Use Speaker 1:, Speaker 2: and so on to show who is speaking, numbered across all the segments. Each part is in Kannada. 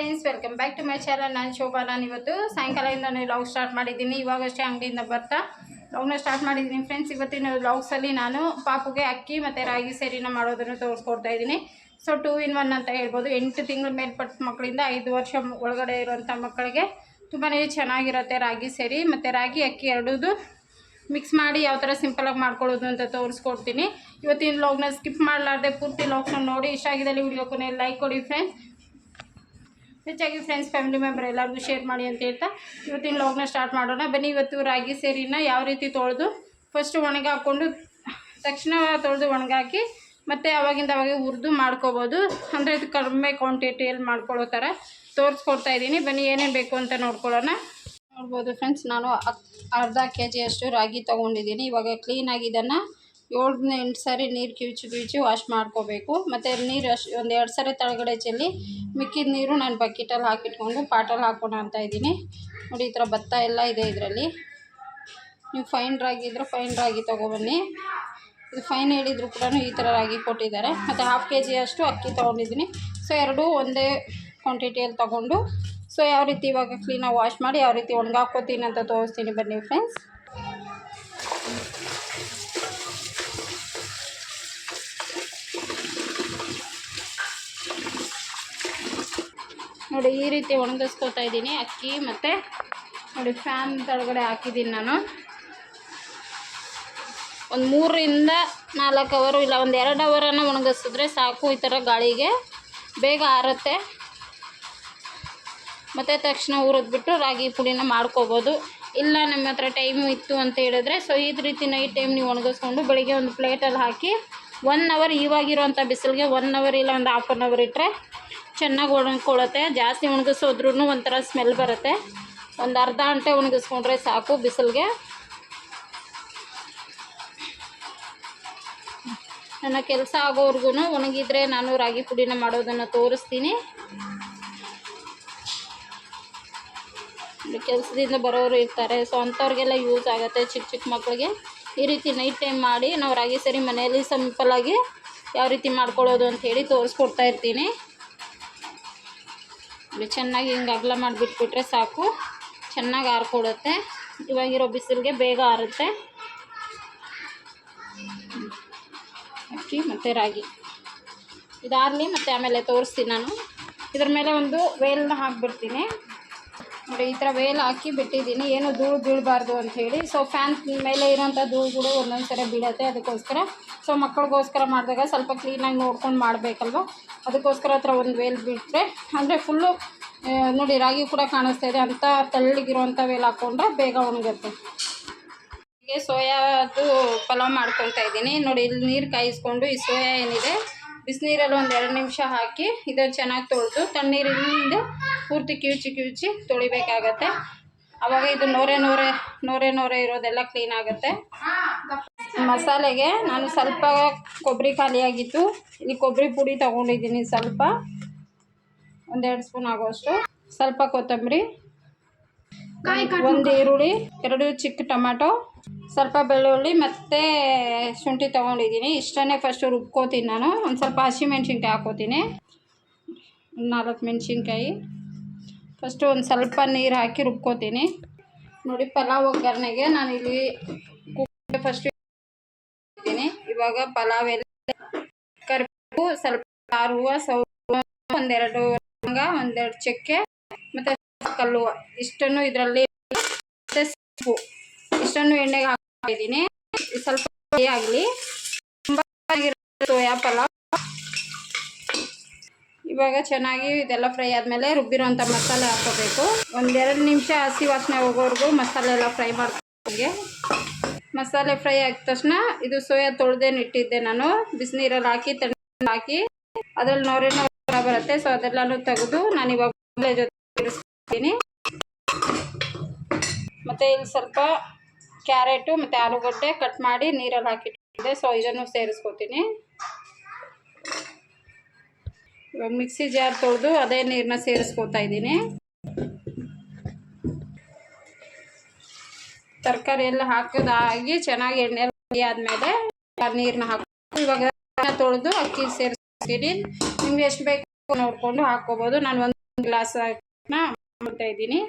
Speaker 1: Friends, welcome back to my channel. ನಾನು ಶೋಭಾ. ನಾನು ಇವತ್ತು ಸಾಯಂಕಾಲದಿಂದ ವ್ಲಾಗ್ ಸ್ಟಾರ್ಟ್ ಮಾಡಿದ್ದೀನಿ. ಇವಾಗಷ್ಟೇ ಅಂಗಡಿಯಿಂದ ಬರ್ತಾ ವ್ಲಾಗ್ನ ಸ್ಟಾರ್ಟ್ ಮಾಡಿದ್ದೀನಿ. ಫ್ರೆಂಡ್ಸ್, ಇವತ್ತಿನ ವ್ಲಾಗ್ಸಲ್ಲಿ ನಾನು ಪಾಪುಗೆ ಅಕ್ಕಿ ಮತ್ತು ರಾಗಿ ಸೇರಿನ ಮಾಡೋದನ್ನು ತೋರಿಸ್ಕೊಡ್ತಾ ಇದ್ದೀನಿ. ಸೊ 2 in 1 ಅಂತ ಹೇಳ್ಬೋದು. 8 ತಿಂಗಳ ಮೇಲ್ಪಟ್ಟ ಮಕ್ಕಳಿಂದ 5 ವರ್ಷ ಒಳಗಡೆ ಇರುವಂಥ ಮಕ್ಕಳಿಗೆ ತುಂಬಾ ಚೆನ್ನಾಗಿರುತ್ತೆ ರಾಗಿ ಸೇರಿ ಮತ್ತು ರಾಗಿ ಅಕ್ಕಿ ಎರಡೂ ಮಿಕ್ಸ್ ಮಾಡಿ ಯಾವ ಥರ ಸಿಂಪಲಾಗಿ ಮಾಡ್ಕೊಳ್ಳೋದು ಅಂತ ತೋರಿಸ್ಕೊಡ್ತೀನಿ. ಇವತ್ತಿನ ವ್ಲಾಗ್ನ ಸ್ಕಿಪ್ ಮಾಡಲಾರ್ದೆ ಪೂರ್ತಿ ವ್ಲಾಗ್ನ ನೋಡಿ. ಇಷ್ಟ ಆಗಿದ್ದಲ್ಲಿ ವಿಡಿಯೋಕ್ಕೂ ಲೈಕ್ ಕೊಡಿ ಫ್ರೆಂಡ್ಸ್. ಹೆಚ್ಚಾಗಿ ಫ್ರೆಂಡ್ಸ್, ಫ್ಯಾಮಿಲಿ ಮೆಂಬರ್ ಎಲ್ಲರಿಗೂ ಶೇರ್ ಮಾಡಿ ಅಂತ ಹೇಳ್ತಾ ಇವತ್ತಿನ ವ್ಲಾಗ್ನ ಸ್ಟಾರ್ಟ್ ಮಾಡೋಣ. ಬನ್ನಿ. ಇವತ್ತು ರಾಗಿ ಸೇರಿನ ಯಾವ ರೀತಿ ತೊಳೆದು ಫಸ್ಟು ಒಣಗಿ ಹಾಕ್ಕೊಂಡು ತಕ್ಷಣ ತೊಳೆದು ಒಣಗಾಕಿ ಮತ್ತು ಅವಾಗಿಂದ ಅವಾಗೆ ಹುರಿದು ಮಾಡ್ಕೋಬೋದು. ಅಂದರೆ ಇದು ಕಡಿಮೆ ಕ್ವಾಂಟಿಟಿಯಲ್ಲಿ ಮಾಡ್ಕೊಳ್ಳೋ ಥರ ತೋರಿಸ್ಕೊಡ್ತಾ ಇದ್ದೀನಿ. ಬನ್ನಿ, ಏನೇನು ಬೇಕು ಅಂತ ನೋಡ್ಕೊಳ್ಳೋಣ. ನೋಡ್ಬೋದು ಫ್ರೆಂಡ್ಸ್, ನಾನು ಅರ್ಧ kg ಅಷ್ಟು ರಾಗಿ ತೊಗೊಂಡಿದ್ದೀನಿ. ಇವಾಗ ಕ್ಲೀನಾಗಿ ಇದನ್ನು 7-8 ಸಾರಿ ನೀರು ಕಿವುಚಿ ವಾಶ್ ಮಾಡ್ಕೋಬೇಕು. ಮತ್ತು ನೀರು ಒಂದು 2 ಸಾರಿ ತಳಗಡೆ ಚೆಲ್ಲಿ ಮಿಕ್ಕಿದ ನೀರು ನಾನು ಬಕೆಟಲ್ಲಿ ಹಾಕಿಟ್ಕೊಂಡು ಪಾಟಲ್ಲಿ ಹಾಕೋಣ ಅಂತ ಇದ್ದೀನಿ. ನೋಡಿ, ಈ ಥರ ಭತ್ತ ಎಲ್ಲ ಇದೆ ಇದರಲ್ಲಿ. ನೀವು ಫೈನ್ ರಾಗಿ ಇದ್ದರೆ ಫೈನ್ ರಾಗಿ ತೊಗೊಬನ್ನಿ. ಇದು ಫೈನ್ ಹೇಳಿದ್ರು ಕೂಡ ಈ ಥರ ರಾಗಿ ಕೊಟ್ಟಿದ್ದಾರೆ. ಮತ್ತು 1/2 kg ಅಷ್ಟು ಅಕ್ಕಿ ತೊಗೊಂಡಿದ್ದೀನಿ. ಸೊ ಎರಡೂ ಒಂದೇ ಕ್ವಾಂಟಿಟಿಯಲ್ಲಿ ತೊಗೊಂಡು ಸೊ ಯಾವ ರೀತಿ ಇವಾಗ ಕ್ಲೀನಾಗಿ ವಾಶ್ ಮಾಡಿ ಯಾವ ರೀತಿ ಒಣಗಾಕೋತೀನಿ ಅಂತ ತೋರಿಸ್ತೀನಿ. ಬನ್ನಿ ಫ್ರೆಂಡ್ಸ್. ನೋಡಿ, ಈ ರೀತಿ ಒಣಗಿಸ್ಕೊತಾ ಇದ್ದೀನಿ ಅಕ್ಕಿ. ಮತ್ತು ನೋಡಿ, ಫ್ಯಾನ್ ಕೆಳಗಡೆ ಹಾಕಿದ್ದೀನಿ ನಾನು. ಒಂದು 3ರಿಂದ 4 ಅವರು ಇಲ್ಲ ಒಂದು 2 ಅವರನ್ನು ಒಣಗಿಸಿದ್ರೆ ಸಾಕು. ಈ ಥರ ಗಾಳಿಗೆ ಬೇಗ ಆರುತ್ತೆ. ಮತ್ತು ತಕ್ಷಣ ಹುರಿದ್ಬಿಟ್ಟು ರಾಗಿ ಪುಡಿನ ಮಾಡ್ಕೋಬೋದು. ಇಲ್ಲ ನಮ್ಮ ಹತ್ರ ಟೈಮು ಇತ್ತು ಅಂತ ಹೇಳಿದ್ರೆ ಸೊ ಈ ರೀತಿ ನೈಟ್ ಟೈಮ್ ನೀವು ಒಣಗಿಸ್ಕೊಂಡು ಬೆಳಿಗ್ಗೆ ಒಂದು ಪ್ಲೇಟಲ್ಲಿ ಹಾಕಿ 1 ಅವರ್ ಇವಾಗಿರೋಂಥ ಬಿಸಿಲಿಗೆ 1 ಅವರ್ ಇಲ್ಲ ಒಂದು 1/2 ಅವರ್ ಇಟ್ಟರೆ ಚೆನ್ನಾಗಿ ಒಣಗ್ಕೊಳ್ಳುತ್ತೆ. ಜಾಸ್ತಿ ಒಣಗಿಸೋದ್ರೂ ಒಂಥರ ಸ್ಮೆಲ್ ಬರುತ್ತೆ. ಒಂದು ಅರ್ಧ ಗಂಟೆ ಒಣಗಿಸ್ಕೊಂಡ್ರೆ ಸಾಕು ಬಿಸಿಲಿಗೆ. ನನ್ನ ಕೆಲಸ ಆಗೋವರೆಗೂ ಒಣಗಿದ್ರೆ ನಾನು ರಾಗಿ ಪುಡಿನ ಮಾಡೋದನ್ನು ತೋರಿಸ್ತೀನಿ. ಕೆಲಸದಿಂದ ಬರೋರು ಇರ್ತಾರೆ, ಸೊ ಅಂಥವ್ರಿಗೆಲ್ಲ ಯೂಸ್ ಆಗುತ್ತೆ. ಚಿಕ್ಕ ಮಕ್ಕಳಿಗೆ ಈ ರೀತಿ ನೈಟ್ ಟೈಮ್ ಮಾಡಿ ನಾವು ರಾಗಿ ಸೇರಿ ಮನೆಯಲ್ಲಿ ಸಿಂಪಲ್ಲಾಗಿ ಯಾವ ರೀತಿ ಮಾಡ್ಕೊಳ್ಳೋದು ಅಂಥೇಳಿ ತೋರಿಸ್ಕೊಡ್ತಾ ಇರ್ತೀನಿ. ಚೆನ್ನಾಗಿ ಹಿಂಗೆ ಅಗಲ ಮಾಡಿಬಿಟ್ಬಿಟ್ರೆ ಸಾಕು, ಚೆನ್ನಾಗಿ ಆರಿಕೊಡುತ್ತೆ. ಇವಾಗಿರೋ ಬಿಸಿಲಿಗೆ ಬೇಗ ಆರುತ್ತೆ. ಅಕ್ಕಿ ಮತ್ತು ರಾಗಿ ಇದಾಗಲಿ ಮತ್ತು ಆಮೇಲೆ ತೋರಿಸ್ತೀನಿ. ನಾನು ಇದ್ರ ಮೇಲೆ ಒಂದು ವೇಲನ್ನ ಹಾಕಿಬಿಡ್ತೀನಿ. ನೋಡಿ, ಈ ಥರ ವೇಲ್ ಹಾಕಿ ಬಿಟ್ಟಿದ್ದೀನಿ, ಏನು ಧೂಳು ಬೀಳಬಾರ್ದು ಅಂಥೇಳಿ. ಸೊ ಫ್ಯಾನ್ ಮೇಲೆ ಇರೋಂಥ ಧೂಳುಗಳು ಒಂದೊಂದು ಸರಿ ಬೀಳುತ್ತೆ. ಅದಕ್ಕೋಸ್ಕರ ಸೊ ಮಕ್ಕಳಿಗೋಸ್ಕರ ಮಾಡಿದಾಗ ಸ್ವಲ್ಪ ಕ್ಲೀನಾಗಿ ನೋಡ್ಕೊಂಡು ಮಾಡಬೇಕಲ್ವ. ಅದಕ್ಕೋಸ್ಕರ ಹತ್ರ ಒಂದು ವೇಲ್ ಬಿಟ್ಟರೆ ಅಂದರೆ ಫುಲ್ಲು ನೋಡಿ ರಾಗಿ ಕೂಡ ಕಾಣಿಸ್ತಾ ಇದೆ ಅಂತ ತೆಳ್ಳಗಿರೋಂಥ ವೇಲ್ ಹಾಕ್ಕೊಂಡ್ರೆ ಬೇಗ ಒಣಗುತ್ತೆ. ಹೀಗೆ ಸೋಯಾದು ಪಲಾವ್ ಮಾಡ್ಕೊತಾ ಇದ್ದೀನಿ. ನೋಡಿ, ಇಲ್ಲಿ ನೀರು ಕಾಯಿಸ್ಕೊಂಡು ಈ ಸೋಯಾ ಏನಿದೆ ಬಿಸಿನೀರಲ್ಲಿ ಒಂದು 2 ನಿಮಿಷ ಹಾಕಿ ಇದನ್ನು ಚೆನ್ನಾಗಿ ತೊಳೆದು ತಣ್ಣೀರಿಂದ ಪೂರ್ತಿ ಕಿವುಚಿ ತೊಳಿಬೇಕಾಗತ್ತೆ. ಆವಾಗ ಇದು ನೋರೆ ಇರೋದೆಲ್ಲ ಕ್ಲೀನ್ ಆಗುತ್ತೆ. ಮಸಾಲೆಗೆ ನಾನು ಸ್ವಲ್ಪ ಕೊಬ್ಬರಿ ಖಾಲಿಯಾಗಿತ್ತು. ಇಲ್ಲಿ ಕೊಬ್ಬರಿ ಪುಡಿ ತೊಗೊಂಡಿದ್ದೀನಿ ಸ್ವಲ್ಪ, 1-2 ಸ್ಪೂನ್ ಆಗೋಷ್ಟು. ಸ್ವಲ್ಪ ಕೊತ್ತಂಬರಿ, 1 ಈರುಳ್ಳಿ, 2 ಚಿಕ್ಕ ಟೊಮ್ಯಾಟೊ, ಸ್ವಲ್ಪ ಬೆಳ್ಳುಳ್ಳಿ ಮತ್ತು ಶುಂಠಿ ತೊಗೊಂಡಿದ್ದೀನಿ. ಇಷ್ಟನ್ನೇ ಫಸ್ಟು ರುಬ್ಕೋತೀನಿ ನಾನು. ಒಂದು ಸ್ವಲ್ಪ ಹಸಿಮೆಣ್ಸಿನ್ಕಾಯಿ ಹಾಕೋತೀನಿ, 4 ಮೆಣಸಿನ್ಕಾಯಿ. ಫಸ್ಟು ಒಂದು ಸ್ವಲ್ಪ ನೀರು ಹಾಕಿ ರುಬ್ಕೋತೀನಿ. ನೋಡಿ, ಪಲಾವ್ ಒಗ್ಗರಣೆಗೆ ನಾನಿಲ್ಲಿ ಫಸ್ಟು ಇದ್ದೀನಿ. ಇವಾಗ ಪಲಾವ್ ಎಲ್ಲ ಕರಿಬೇವು, ಸ್ವಲ್ಪ ಹೂವು, ಸೌ, 1-2 ಲವಂಗ, 1-2 ಚಕ್ಕೆ ಮತ್ತು ಕಲ್ಲುವ ಇಷ್ಟನ್ನು ಇದರಲ್ಲಿ ಇಷ್ಟನ್ನು ಎಣ್ಣೆಗೆ ಹಾಕಿದ್ದೀನಿ. ಸ್ವಲ್ಪ ಫ್ರೈ ಆಗಲಿ. ತುಂಬ ಸೋಯಾ ಪಲಾವ್ ಇವಾಗ ಚೆನ್ನಾಗಿ ಇದೆಲ್ಲ ಫ್ರೈ ಆದಮೇಲೆ ರುಬ್ಬಿರೋಂಥ ಮಸಾಲೆ ಹಾಕೋಬೇಕು. 1-2 ನಿಮಿಷ ಹಸಿ ವಾಸನೆ ಹೋಗೋವರೆಗೂ ಮಸಾಲೆ ಎಲ್ಲ ಫ್ರೈ ಮಾಡ್ಕೊಂಡೆ. ಮಸಾಲೆ ಫ್ರೈ ಆಗಿದ ತಕ್ಷಣ ಇದು ಸೋಯಾ ತೊಳೆದೇನು ಇಟ್ಟಿದ್ದೆ ನಾನು ಬಿಸಿನೀರಲ್ಲಿ ಹಾಕಿ ತಣ್ಣೀರಲ್ಲಿ ಹಾಕಿ ಅದರಲ್ಲಿ ನೋರೆ ಬರುತ್ತೆ. ಸೊ ಅದೆಲ್ಲನೂ ತೆಗೆದು ನಾನು ಇವಾಗ ಜೊತೆ ಇರಿಸ್ತೀನಿ. ಮತ್ತು ಇಲ್ಲಿ ಸ್ವಲ್ಪ ಕ್ಯಾರೆಟು ಮತ್ತು ಆಲೂಗಡ್ಡೆ ಕಟ್ ಮಾಡಿ ನೀರಲ್ಲಿ ಹಾಕಿಟ್ಟಿದ್ದೆ. ಸೊ ಇದನ್ನು ಸೇರಿಸ್ಕೊತೀನಿ. ಇವಾಗ ಮಿಕ್ಸಿ ಜಾರ್ ತೊಳೆದು ಅದೇ ನೀರನ್ನ ಸೇರಿಸ್ಕೊತಾ ಇದ್ದೀನಿ. ತರಕಾರಿ ಎಲ್ಲ ಹಾಕಿದಾಗಿ ಚೆನ್ನಾಗಿ ಎಣ್ಣೆ ಆದಮೇಲೆ ನೀರನ್ನ ಹಾಕಿ ಇವಾಗ ತೊಳೆದು ಅಕ್ಕಿ ಸೇರಿಸ್ತೀನಿ. ನಿಮ್ಗೆ ಎಷ್ಟು ಬೇಕು ನೋಡಿಕೊಂಡು ಹಾಕ್ಕೋಬೋದು. ನಾನು ಒಂದು ಗ್ಲಾಸ್ ಮಾಡ್ತಾ ಇದ್ದೀನಿ.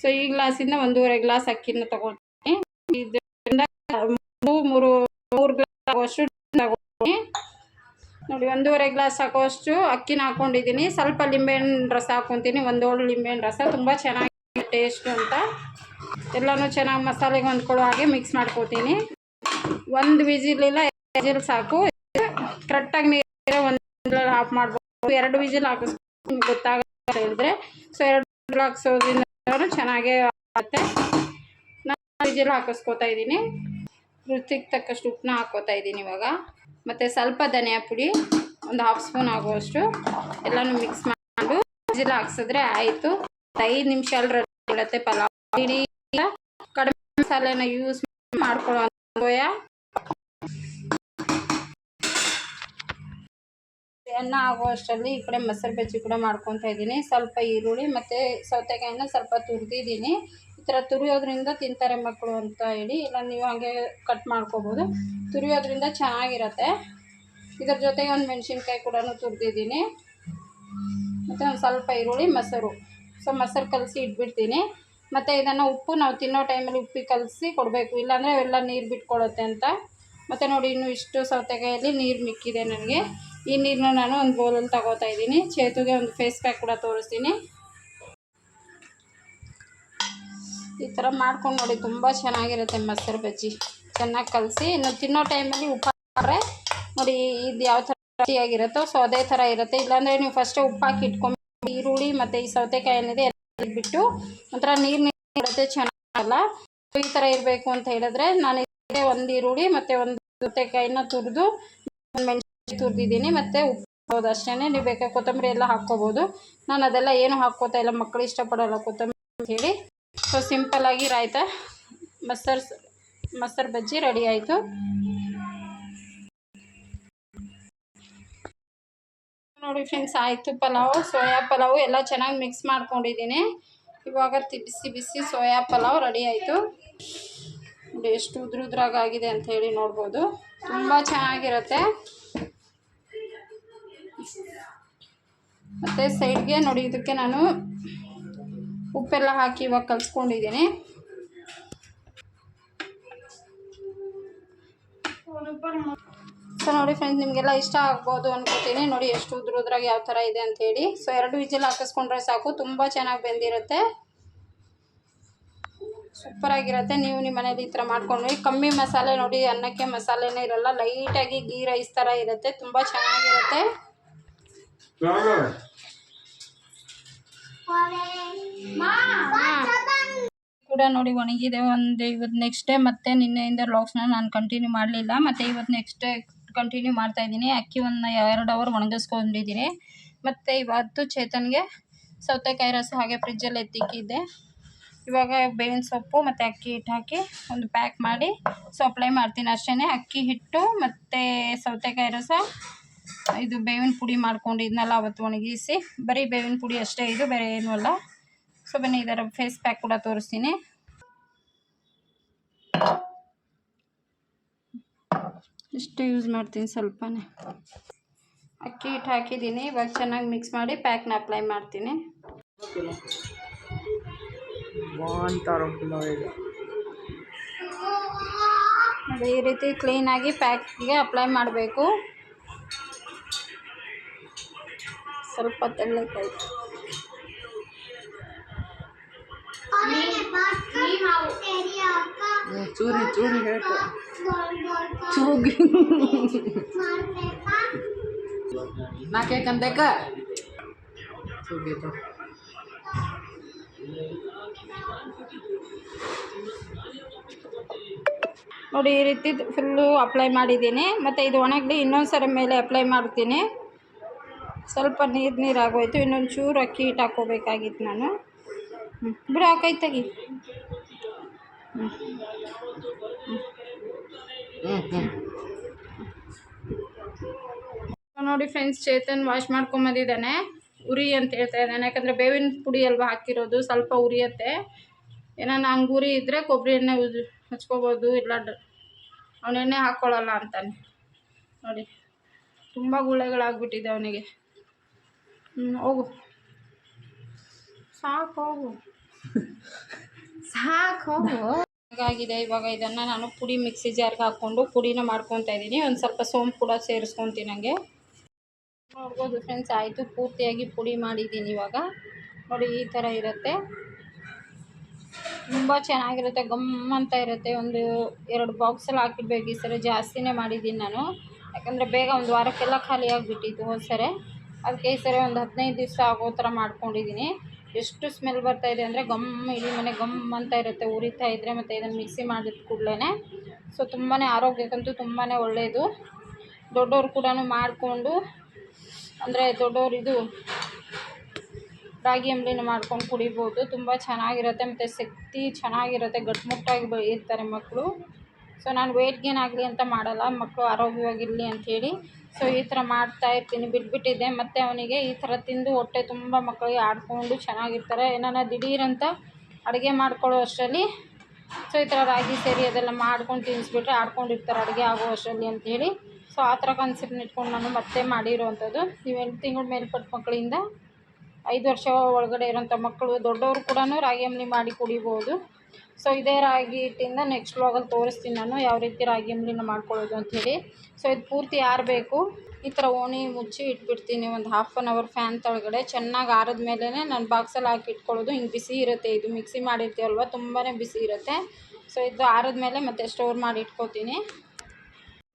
Speaker 1: ಸೊ ಈ ಗ್ಲಾಸಿಂದ 1.5 ಗ್ಲಾಸ್ ಅಕ್ಕಿನ ತಗೊಳ್ತೀನಿ. ಇದರಿಂದ 3 ಗ್ಲಾಸ್ ಆಗುವಷ್ಟು ತಗೊಳ್ತೀನಿ ನೋಡಿ. 1.5 ಗ್ಲಾಸ್ ಹಾಕುವಷ್ಟು ಅಕ್ಕಿನ ಹಾಕ್ಕೊಂಡಿದ್ದೀನಿ. ಸ್ವಲ್ಪ ಲಿಂಬೆಹಣ್ಣು ರಸ ಹಾಕ್ಕೊತೀನಿ, 1 ಹೋಳು ಲಿಂಬೆಹಣ್ಣು ರಸ. ತುಂಬ ಚೆನ್ನಾಗಿ ಟೇಸ್ಟು ಅಂತ. ಎಲ್ಲನೂ ಚೆನ್ನಾಗಿ ಮಸಾಲೆಗೆ ಹೊಂದ್ಕೊಳ್ಳೋ ಹಾಗೆ ಮಿಕ್ಸ್ ಮಾಡ್ಕೋತೀನಿ. 1 ವಿಜಿಲಿಲ್ಲ 2 ವಿಜಿಲ್ ಸಾಕು. ಕರೆಕ್ಟಾಗಿ ನೀರು 1 ವಿಜಿಲ್ ಆಫ್ ಮಾಡ್ಬೋದು. 2 ವಿಜಿಲ್ ಹಾಕಿಸ್ಕೊಂಡು ಗೊತ್ತಾಗುತ್ತೆ ಹೇಳಿದ್ರೆ. ಸೊ 2 ವಿಜಿಲ್ ಹಾಕ್ಸೋದ್ರಿಂದ ಚೆನ್ನಾಗೇ ಆಗುತ್ತೆ. ನಾನು ವಿಜಿಲ್ ಹಾಕಿಸ್ಕೊತಾ ಇದ್ದೀನಿ. ರುಚಿಗೆ ತಕ್ಕಷ್ಟು ಉಪ್ಪನ್ನ ಹಾಕ್ಕೋತಾ ಇದ್ದೀನಿ ಇವಾಗ. ಮತ್ತು ಸ್ವಲ್ಪ ಧನಿಯಾ ಪುಡಿ 1 ಹಾಫ್ ಸ್ಪೂನ್ ಆಗುವಷ್ಟು ಎಲ್ಲನೂ ಮಿಕ್ಸ್ ಮಾಡಿ ವಿಜಿಲ್ ಹಾಕ್ಸಿದ್ರೆ ಆಯಿತು. 5 ನಿಮಿಷ ರೆಡಿ ಇರುತ್ತೆ ಪಲಾವ್. ಇಡೀ ಕಡಿಮೆ ಮಸಾಲೆನ ಯೂಸ್ ಮಾಡ್ಕೊಳ್ಳೋ ಸೋಯಾ ಅನ್ನ ಆಗುವಷ್ಟರಲ್ಲಿ ಈ ಕಡೆ ಮೊಸರು ಬಜ್ಜಿ ಕೂಡ ಮಾಡ್ಕೊತಾ ಇದ್ದೀನಿ. ಸ್ವಲ್ಪ ಈರುಳ್ಳಿ ಮತ್ತು ಸೌತೆಕಾಯಿನ ಸ್ವಲ್ಪ ತುರಿದಿದ್ದೀನಿ. ಈ ಥರ ತುರಿಯೋದ್ರಿಂದ ತಿಂತಾರೆ ಮಕ್ಕಳು ಅಂತ ಹೇಳಿ, ಇಲ್ಲ ನೀವು ಹಾಗೆ ಕಟ್ ಮಾಡ್ಕೋಬೋದು. ತುರಿಯೋದ್ರಿಂದ ಚೆನ್ನಾಗಿರುತ್ತೆ. ಇದರ ಜೊತೆಗೆ 1 ಮೆಣಸಿನ್ಕಾಯಿ ಕೂಡ ತುರಿದಿದ್ದೀನಿ ಮತ್ತು ಒಂದು ಸ್ವಲ್ಪ ಈರುಳ್ಳಿ, ಮೊಸರು. ಸೊ ಮೊಸರು ಕಲಸಿ ಇಟ್ಬಿಡ್ತೀನಿ. ಮತ್ತು ಇದನ್ನು ಉಪ್ಪು ನಾವು ತಿನ್ನೋ ಟೈಮಲ್ಲಿ ಉಪ್ಪಿ ಕಲಸಿ ಕೊಡಬೇಕು, ಇಲ್ಲಾಂದರೆ ಎಲ್ಲ ನೀರು ಬಿಟ್ಕೊಳ್ಳುತ್ತೆ ಅಂತ. ಮತ್ತು ನೋಡಿ ಇನ್ನು ಇಷ್ಟು ಸೌತೆಕಾಯಲ್ಲಿ ನೀರು ಮಿಕ್ಕಿದೆ ನನಗೆ. ಈ ನೀರನ್ನ ನಾನು ಒಂದು ಬೌಲಲ್ಲಿ ತಗೋತಾ ಇದ್ದೀನಿ. ಚೇತುಗೆ ಒಂದು ಫೇಸ್ ಪ್ಯಾಕ್ ಕೂಡ ತೋರಿಸ್ತೀನಿ. ಈ ಥರ ಮಾಡ್ಕೊಂಡು ನೋಡಿ, ತುಂಬ ಚೆನ್ನಾಗಿರುತ್ತೆ ಮೊಸರು ಬಜ್ಜಿ. ಚೆನ್ನಾಗಿ ಕಲಸಿ ಇನ್ನು ತಿನ್ನೋ ಟೈಮಲ್ಲಿ ಉಪ್ಪು ಹಾಕ್ರೆ ನೋಡಿ ಇದು ಯಾವ ಥರ ರುಚಿಯಾಗಿರುತ್ತೋ ಸೊ ಅದೇ ಥರ ಇರುತ್ತೆ. ಇಲ್ಲಾಂದರೆ ನೀವು ಫಸ್ಟೇ ಉಪ್ಪು ಹಾಕಿ ಇಟ್ಕೊಂಡು ಈರುಳ್ಳಿ ಮತ್ತು ಈ ಸೌತೆಕಾಯಿ ಏನಿದೆ ಎಲ್ಲ ಬಿಟ್ಟು ಒಂಥರ ನೀರು ಇರುತ್ತೆ, ಚೆನ್ನಾಗಲ್ಲ. ಈ ಥರ ಇರಬೇಕು ಅಂತ ಹೇಳಿದ್ರೆ ನಾನು 1 ಈರುಳ್ಳಿ ಮತ್ತು 1 ಸೌತೆಕಾಯಿನ ತುರಿದು 1 ಮೆಣಸಿನ್ಕಾಯಿ ತುರಿದಿದ್ದೀನಿ ಮತ್ತು ಉಪ್ಪು ಅಷ್ಟೇ. ನೀವು ಬೇಕಾದ್ರೆ ಕೊತ್ತಂಬರಿ ಎಲ್ಲ ಹಾಕ್ಕೋಬೋದು. ನಾನು ಅದೆಲ್ಲ ಏನು ಹಾಕ್ಕೋತಾ ಇಲ್ಲ, ಮಕ್ಕಳು ಇಷ್ಟಪಡೋಲ್ಲ ಕೊತ್ತಂಬರಿ ಅಂತ ಹೇಳಿ. ಸೊ ಸಿಂಪಲ್ಲಾಗಿ ರಾಯ್ತಾ ಮೊಸರು ಬಜ್ಜಿ ರೆಡಿ ಆಯಿತು. ನೋಡಿ ಫ್ರೆಂಡ್ಸ್, ಆಯಿತು ಪಲಾವು, ಸೋಯಾ ಪಲಾವು ಎಲ್ಲ ಚೆನ್ನಾಗಿ ಮಿಕ್ಸ್ ಮಾಡ್ಕೊಂಡಿದ್ದೀನಿ. ಇವಾಗ ಬಿಸಿ ಬಿಸಿ ಸೋಯಾ ಪಲಾವ್ ರೆಡಿ ಆಯಿತು. ನೋಡಿ ಎಷ್ಟು ಉದ್ರಾಗಿದೆ ಅಂತ ಹೇಳಿ ನೋಡ್ಬೋದು. ತುಂಬ ಚೆನ್ನಾಗಿರುತ್ತೆ. ಮತ್ತು ಸೈಡ್ಗೆ ನೋಡಿ ಇದಕ್ಕೆ ನಾನು ಉಪ್ಪೆಲ್ಲ ಹಾಕಿ ಇವಾಗ ಕಲಿಸ್ಕೊಂಡಿದ್ದೀನಿ. ಸೊ ನೋಡಿ ಫ್ರೆಂಡ್ಸ್, ನಿಮಗೆಲ್ಲ ಇಷ್ಟ ಆಗ್ಬೋದು ಅನ್ಕೋತೀನಿ. ನೋಡಿ ಎಷ್ಟು ಉದ್ರಾಗಿ ಯಾವ ಥರ ಇದೆ ಅಂಥೇಳಿ. ಸೊ 2 ವಿಜಿಲ್ ಹಾಕಿಸ್ಕೊಂಡ್ರೆ ಸಾಕು, ತುಂಬ ಚೆನ್ನಾಗಿ ಬೆಂದಿರುತ್ತೆ, ಸೂಪರಾಗಿರುತ್ತೆ. ನೀವು ನಿಮ್ಮ ಮನೇಲಿ ಈ ಥರ ಮಾಡ್ಕೊಂಡು ಕಮ್ಮಿ ಮಸಾಲೆ ನೋಡಿ, ಅನ್ನಕ್ಕೆ ಮಸಾಲೆನೇ ಇರೋಲ್ಲ, ಲೈಟಾಗಿ ಗೀ ರೈಸ್ ಥರ ಇರುತ್ತೆ, ತುಂಬ ಚೆನ್ನಾಗಿರುತ್ತೆ. ಕೂಡ ನೋಡಿ ಒಣಗಿದೆ. ಇವತ್ತು ನೆಕ್ಸ್ಟ್ ಡೇ ಮತ್ತೆ ನಿನ್ನೆಯಿಂದ ವ್ಲಾಗ್ಸ್ನ ನಾನು ಕಂಟಿನ್ಯೂ ಮಾಡಲಿಲ್ಲ. ಮತ್ತು ಇವತ್ತು ನೆಕ್ಸ್ಟ್ ಡೇ ಕಂಟಿನ್ಯೂ ಮಾಡ್ತಾಯಿದ್ದೀನಿ. ಅಕ್ಕಿ 2 ಅವರ್ ಒಣಗಿಸ್ಕೊಂಡಿದ್ದೀನಿ. ಮತ್ತು ಇವತ್ತು ಚೇತನ್ಗೆ ಸೌತೆಕಾಯಿ ರಸ ಹಾಗೆ ಫ್ರಿಜ್ಜಲ್ಲಿ ಎತ್ತಿಕ್ಕಿದ್ದೆ. ಇವಾಗ ಬೇವಿನ ಸೊಪ್ಪು ಮತ್ತು ಅಕ್ಕಿ ಹಿಟ್ಟು ಹಾಕಿ ಒಂದು ಪ್ಯಾಕ್ ಮಾಡಿ ಸೊ ಅಪ್ಲೈ ಮಾಡ್ತೀನಿ ಅಷ್ಟೇ. ಅಕ್ಕಿ ಹಿಟ್ಟು ಮತ್ತು ಸೌತೆಕಾಯಿ ರಸ, ಇದು ಬೇವಿನ ಪುಡಿ ಮಾಡ್ಕೊಂಡಿದ್ನಲ್ಲ ಅವತ್ತು ಒಣಗಿಸಿ, ಬರೀ ಬೇವಿನ ಪುಡಿ ಅಷ್ಟೇ, ಇದು ಬೇರೆ ಏನೂ ಅಲ್ಲ. ಸೊ ಬನ್ನಿ ಇದರ ಫೇಸ್ ಪ್ಯಾಕ್ ಕೂಡ ತೋರಿಸ್ತೀನಿ. ಇಷ್ಟು ಯೂಸ್ ಮಾಡ್ತೀನಿ, ಸ್ವಲ್ಪನೇ ಅಕ್ಕಿ ಹಿಟ್ಟು ಹಾಕಿದ್ದೀನಿ. ಇವಾಗ ಚೆನ್ನಾಗಿ ಮಿಕ್ಸ್ ಮಾಡಿ ಪ್ಯಾಕ್ನ ಅಪ್ಲೈ ಮಾಡ್ತೀನಿ. ನೋಡಿ ಈ ರೀತಿ ಕ್ಲೀನಾಗಿ ಪ್ಯಾಕ್ಗೆ ಅಪ್ಲೈ ಮಾಡಬೇಕು. ಸ್ವಲ್ಪ ತೆಳ್ಳಕಾಯಿ ಚೂರಿ ಚೂರಿ ಹೇಳ್ತು ಚೂಗಿ ನಾಕೇಕಂದೇಕ ಚೂಗಿತು. ನೋಡಿ ಈ ರೀತಿ ಫುಲ್ಲು ಅಪ್ಲೈ ಮಾಡಿದ್ದೀನಿ. ಮತ್ತು ಇದು ಒಣಗಲಿ, ಇನ್ನೊಂದು ಸರಿ ಮೇಲೆ ಅಪ್ಲೈ ಮಾಡ್ತೀನಿ. ಸ್ವಲ್ಪ ನೀರು ಆಗೋಯ್ತು, ಇನ್ನೊಂದು ಚೂರು ಅಕ್ಕಿ ಹಿಟ್ಟು ಹಾಕ್ಕೋಬೇಕಾಗಿತ್ತು ನಾನು. ಬಿಡು ಹಾಕೈತೆ ತೆಗಿ. ನೋಡಿ ಫ್ರೆಂಡ್ಸ್, ಚೇತನ್ ವಾಶ್ ಮಾಡ್ಕೊಂಬಂದಿದ್ದಾನೆ. ಉರಿ ಅಂತ ಹೇಳ್ತಾ ಇದ್ದಾನೆ, ಯಾಕಂದರೆ ಬೇವಿನ ಪುಡಿ ಅಲ್ವಾ ಹಾಕಿರೋದು, ಸ್ವಲ್ಪ ಉರಿಯುತ್ತೆ. ಏನಾನ ಹಂಗೆ ಉರಿ ಇದ್ದರೆ ಕೊಬ್ಬರಿ ಎಣ್ಣೆ ಹಚ್ಕೋಬೋದು, ಇಲ್ಲ ಅವನೆಣ್ಣೆ ಹಾಕ್ಕೊಳ್ಳಲ್ಲ ಅಂತಾನೆ. ನೋಡಿ ತುಂಬ ಗುಳ್ಳೆಗಳಾಗ್ಬಿಟ್ಟಿದೆ ಅವನಿಗೆ. ಹೋಗು ಸಾಕು ಹೋಗು ಸಾಕು ಹೋಗು. ಹಾಗಾಗಿದೆ ಇವಾಗ ಇದನ್ನು ನಾನು ಪುಡಿ ಮಿಕ್ಸಿ ಜಾರ್ಗೆ ಹಾಕ್ಕೊಂಡು ಪುಡಿನ ಮಾಡ್ಕೊತಾ ಇದ್ದೀನಿ. ಒಂದು ಸ್ವಲ್ಪ ಸೋಂಪು ಕೂಡ ಸೇರಿಸ್ಕೊತೀನಿ. ನನಗೆ ನೋಡ್ಬೋದು ಫ್ರೆಂಡ್ಸ್, ಆಯಿತು ಪೂರ್ತಿಯಾಗಿ ಪುಡಿ ಮಾಡಿದ್ದೀನಿ. ಇವಾಗ ನೋಡಿ ಈ ಥರ ಇರುತ್ತೆ, ತುಂಬ ಚೆನ್ನಾಗಿರುತ್ತೆ, ಗಮ್ ಅಂತ ಇರುತ್ತೆ. ಒಂದು 2 ಬಾಕ್ಸಲ್ಲಿ ಹಾಕಿಡ್ಬೇಕು. ಈ ಸರಿ ಜಾಸ್ತಿನೇ ಮಾಡಿದ್ದೀನಿ ನಾನು, ಯಾಕಂದರೆ ಬೇಗ ಒಂದು ವಾರಕ್ಕೆಲ್ಲ ಖಾಲಿ ಆಗಿಬಿಟ್ಟಿತ್ತು ಹೋದ್ಸರಿ. ಅದಕ್ಕೆ ಈ ಸರಿ ಒಂದು 15 ದಿವಸ ಆಗೋ ಥರ ಮಾಡ್ಕೊಂಡಿದ್ದೀನಿ. ಎಷ್ಟು ಸ್ಮೆಲ್ ಬರ್ತಾಯಿದೆ ಅಂದರೆ ಗಮ್, ಇಡೀ ಮನೆ ಗಮ್ ಅಂತ ಇರುತ್ತೆ ಉರಿತಾ ಇದ್ದರೆ. ಮತ್ತು ಇದನ್ನು ಮಿಕ್ಸಿ ಮಾಡಿದ ಕೂಡಲೇ ಸೊ ತುಂಬಾ ಆರೋಗ್ಯಕ್ಕಂತೂ ತುಂಬಾ ಒಳ್ಳೆಯದು. ದೊಡ್ಡವ್ರು ಕೂಡ ಮಾಡಿಕೊಂಡು, ಅಂದರೆ ದೊಡ್ಡವ್ರು ಇದು ರಾಗಿ ಅಂಬಲಿನ ಮಾಡ್ಕೊಂಡು ಕುಡಿಬೋದು. ತುಂಬ ಚೆನ್ನಾಗಿರುತ್ತೆ ಮತ್ತು ಶಕ್ತಿ ಚೆನ್ನಾಗಿರುತ್ತೆ, ಗಟ್ಟಿಮುಟ್ಟಾಗಿ ಇರ್ತಾರೆ ಮಕ್ಕಳು. ಸೊ ನಾನು ವೆಯ್ಟ್ ಗೇನ್ ಆಗಲಿ ಅಂತ ಮಾಡಲ್ಲ, ಮಕ್ಕಳು ಆರೋಗ್ಯವಾಗಿರಲಿ ಅಂಥೇಳಿ ಸೊ ಈ ಥರ ಮಾಡ್ತಾಯಿರ್ತೀನಿ. ಬಿಟ್ಬಿಟ್ಟಿದ್ದೆ, ಮತ್ತು ಅವನಿಗೆ ಈ ಥರ ತಿಂದು ಹೊಟ್ಟೆ ತುಂಬ ಮಕ್ಕಳಿಗೆ ಆಡಿಕೊಂಡು ಚೆನ್ನಾಗಿರ್ತಾರೆ. ಏನಾರ ದಿಢೀರಂತ ಅಡುಗೆ ಮಾಡ್ಕೊಳ್ಳೋ ಅಷ್ಟರಲ್ಲಿ ಸೊ ಈ ಥರ ರಾಗಿ ಸೇರಿ ಅದೆಲ್ಲ ಮಾಡ್ಕೊಂಡು ತಿನ್ನಿಸ್ಬಿಟ್ರೆ ಆಡ್ಕೊಂಡಿರ್ತಾರೆ ಅಡುಗೆ ಆಗೋ ಅಷ್ಟರಲ್ಲಿ ಅಂಥೇಳಿ. ಸೊ ಆ ಥರ ಕಾನ್ಸೆಪ್ಟ್ನ ಇಟ್ಕೊಂಡು ನಾನು ಮತ್ತೆ ಮಾಡಿರೋವಂಥದ್ದು. ನೀವು 8 ತಿಂಗಳ ಮೇಲ್ಪಟ್ಟ ಮಕ್ಕಳಿಂದ 5 ವರ್ಷ ಒಳಗಡೆ ಇರೋಂಥ ಮಕ್ಕಳು, ದೊಡ್ಡವರು ಕೂಡ ರಾಗಿ ಅಂಬಲಿ ಮಾಡಿ ಕುಡಿಬೋದು. ಸೊ ಇದೇ ರಾಗಿ ಹಿಟ್ಟಿಂದ ನೆಕ್ಸ್ಟ್ ವ್ಲಾಗಲ್ಲಿ ತೋರಿಸ್ತೀನಿ ನಾನು ಯಾವ ರೀತಿ ರಾಗಿ ಅಂಬಲಿನ ಮಾಡ್ಕೊಳ್ಳೋದು ಅಂಥೇಳಿ. ಸೊ ಇದು ಪೂರ್ತಿ ಆರಬೇಕು. ಈ ಥರ ಓಣಿ ಮುಚ್ಚಿ ಇಟ್ಬಿಡ್ತೀನಿ ಒಂದು 1/2 hour ಫ್ಯಾನ್ ಕೆಳಗಡೆ. ಚೆನ್ನಾಗಿ ಆರಿದ ಮೇಲೇ ನಾನು ಬಾಕ್ಸಲ್ಲಿ ಹಾಕಿ ಇಟ್ಕೊಳ್ಳೋದು. ಹಿಂಗೆ ಬಿಸಿ ಇರುತ್ತೆ, ಇದು ಮಿಕ್ಸಿ ಮಾಡಿರ್ತೀವಲ್ವ ತುಂಬಾ ಬಿಸಿ ಇರುತ್ತೆ. ಸೊ ಇದು ಆರಿದ ಮೇಲೆ ಮತ್ತೆ ಸ್ಟೋರ್ ಮಾಡಿ ಇಟ್ಕೋತೀನಿ.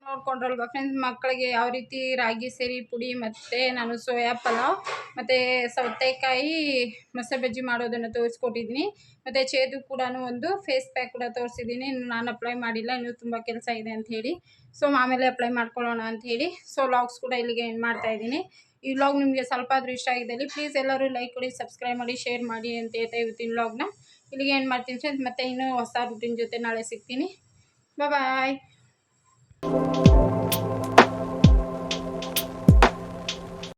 Speaker 1: ನೋಡ್ಕೊಂಡ್ರಲ್ವ ಫ್ರೆಂಡ್ಸ್, ಮಕ್ಕಳಿಗೆ ಯಾವ ರೀತಿ ರಾಗಿ ಸೇರಿ ಪುಡಿ ಮತ್ತು ನಾನು ಸೋಯಾ ಪಲಾವ್ ಮತ್ತು ಸೌತೆಕಾಯಿ ಮೊಸರು ಬಜ್ಜಿ ಮಾಡೋದನ್ನು ತೋರಿಸ್ಕೊಟ್ಟಿದ್ದೀನಿ. ಮತ್ತು ಚೇದು ಕೂಡ ಒಂದು ಫೇಸ್ ಪ್ಯಾಕ್ ಕೂಡ ತೋರಿಸಿದ್ದೀನಿ. ನಾನು ಅಪ್ಲೈ ಮಾಡಿಲ್ಲ, ಇನ್ನೂ ತುಂಬ ಕೆಲಸ ಇದೆ ಅಂಥೇಳಿ. ಸೊ ಆಮೇಲೆ ಅಪ್ಲೈ ಮಾಡ್ಕೊಳ್ಳೋಣ ಅಂಥೇಳಿ ಸೊ ವ್ಲಾಗ್ಸ್ ಕೂಡ ಇಲ್ಲಿಗೆ ಎಂಡ್ ಮಾಡ್ತಾಯಿದ್ದೀನಿ. ಈ ವ್ಲಾಗ್ ನಿಮಗೆ ಸ್ವಲ್ಪ ಆದರೂ ಇಷ್ಟ ಆಗಿದ್ದಲ್ಲಿ ಪ್ಲೀಸ್ ಎಲ್ಲರೂ ಲೈಕ್ ಕೊಡಿ, ಸಬ್ಸ್ಕ್ರೈಬ್ ಮಾಡಿ, ಶೇರ್ ಮಾಡಿ ಅಂತ ಹೇಳ್ತಾ ಇವತ್ತಿನ ವ್ಲಾಗ್ನ ಇಲ್ಲಿಗೆ ಎಂಡ್ ಮಾಡ್ತೀನಿ ಫ್ರೆಂಡ್ಸ್. ಮತ್ತು ಇನ್ನೂ ಹೊಸ ರೂಟಿನ್ ಜೊತೆ ನಾಳೆ ಸಿಗ್ತೀನಿ. ಬಾಯ್.